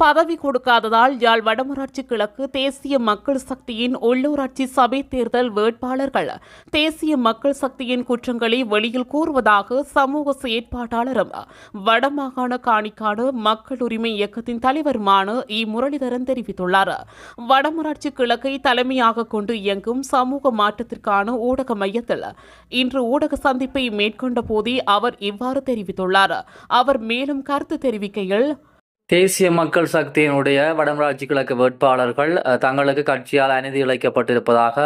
பதவி கொடுக்காததால் யாழ் வடமராட்சி கிழக்கு தேசிய மக்கள் சக்தியின் உள்ளூராட்சி சபை தேர்தல் வேட்பாளர்கள் தேசிய மக்கள் சக்தியின் குற்றங்களை வெளியில் கூறுவதாக சமூக செயற்பாட்டாளரும் வடமாகாண காணிக்காடு மக்கள் உரிமை இயக்கத்தின் தலைவருமான முரளிதரன் தெரிவித்துள்ளார். வடமராட்சி கிழக்கை தலைமையாக கொண்டு இயங்கும் சமூக மாற்றத்திற்கான ஊடக மையத்தில் இன்று ஊடக சந்திப்பை மேற்கொண்ட போதே அவர் இவ்வாறு தெரிவித்துள்ளார். அவர் மேலும் கருத்து தெரிவிக்கையில், தேசிய மக்கள் சக்தியினுடைய வடமராட்சி கிழக்கு வேட்பாளர்கள் தங்களுக்கு கட்சியால் அநீதி இழைக்கப்பட்டிருப்பதாக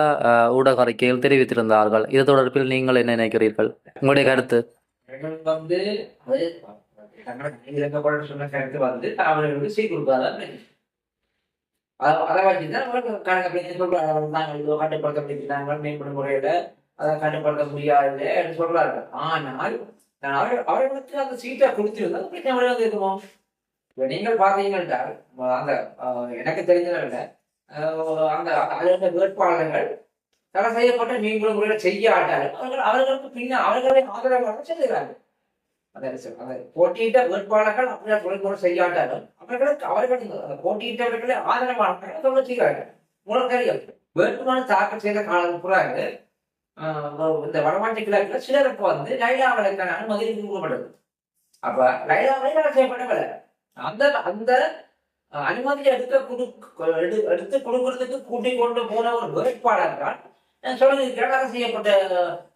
ஊடக அறிக்கையில் தெரிவித்திருந்தார்கள். இது தொடர்பில் நீங்கள் என்ன நினைக்கிறீர்கள்? உங்களுடைய கருத்து? மேம்படும் முறையில அதை கட்டுப்படுத்த முடியாது சொல்றார்கள். ஆனால் அவர்களுக்கு அந்த சீட்டை கொடுத்திருந்தா இருக்குமோ? நீங்கள் பார்த்தீங்கன்னா அந்த எனக்கு தெரிஞ்சதில்ல அந்த வேட்பாளர்கள் தடை செய்யப்பட்ட மீன்குழு முறையில செய்யாட்டார்கள். அவர்களுக்கு பின்ன அவர்களை ஆதரவாக செல்கிறார்கள். அந்த போட்டியிட்ட வேட்பாளர்கள் அப்படியே செய்யாட்டார்கள். அவர்கள் போட்டியிட்டவர்களை ஆதரவாக செய்கிறார்கள். முழக்கறிகள் வேட்புமனு தாக்கல் செய்த காலம் பிறகு இந்த வடமாநில கிழக்குல சிலருக்கு லைலாவளுக்கான அனுமதி கொடுக்கப்பட்டது. அப்ப லைலாவளை செய்யப்படவில்லை. அந்த அந்த அனுமதி எடுத்து கொடுக்கறதுக்கு கூட்டிக் கொண்டு போன ஒரு வேட்பாளர் தான் சொல்லியிருக்கிறார். செய்யப்பட்ட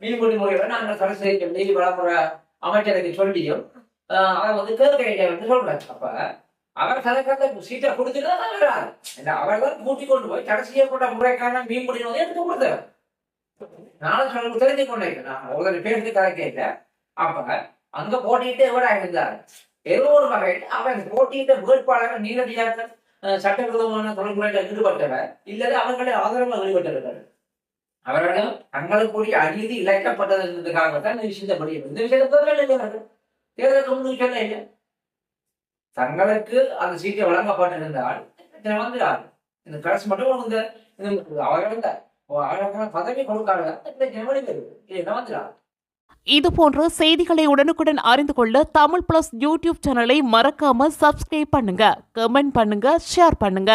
மீன்பிடி முறைகளை நாங்கள் தடை செய்ய சொல்லி வளமுறை அமைச்சருக்கு சொல்லியும் அதை கேட்க சொல்றாரு. அப்ப அவர் தனக்கு சீட்டை கொடுத்துட்டு அவர்கள் கூட்டிக் கொண்டு போய் தடை செய்யப்பட்ட முறைக்கான மீன்பிடி நோயை எடுத்து கொடுத்தார். நானும் சொல்ல தெரிஞ்சு கொண்டேன். நான் ஒரு பேருக்கு கதை கேட்க. அப்ப அங்க போட்டிட்டு எவ்வளோ இருந்தார். ஏதோ ஒரு வகையில் அவர் போட்டியிட்ட வேட்பாளர்கள் நீதியாக சட்டவிரோதமான தொடர்புகளில் ஈடுபட்டவர் இல்லது அவர்களை ஆதரவாக ஈடுபட்டவர்கள். அவர்கள் தங்களுக்குரிய அநீதி இழைக்கப்பட்டதற்காகத்தான் இந்த விஷயத்தை படியும். இந்த விஷயத்தை தேர்தலுக்கு முன்பு சொல்ல இல்லை. தங்களுக்கு அந்த சீட்டை வழங்கப்பட்டிருந்தால் வந்துடாது. இந்த கடைசி மட்டும் அவர்கள் பதவி கொடுக்காத வந்துடாது. இதுபோன்ற செய்திகளை உடனுக்குடன் அறிந்து கொள்ள தமிழ் பிளஸ் யூடியூப் சேனலை மறக்காம சப்ஸ்கிரைப் பண்ணுங்க, கமெண்ட் பண்ணுங்க, ஷேர் பண்ணுங்க.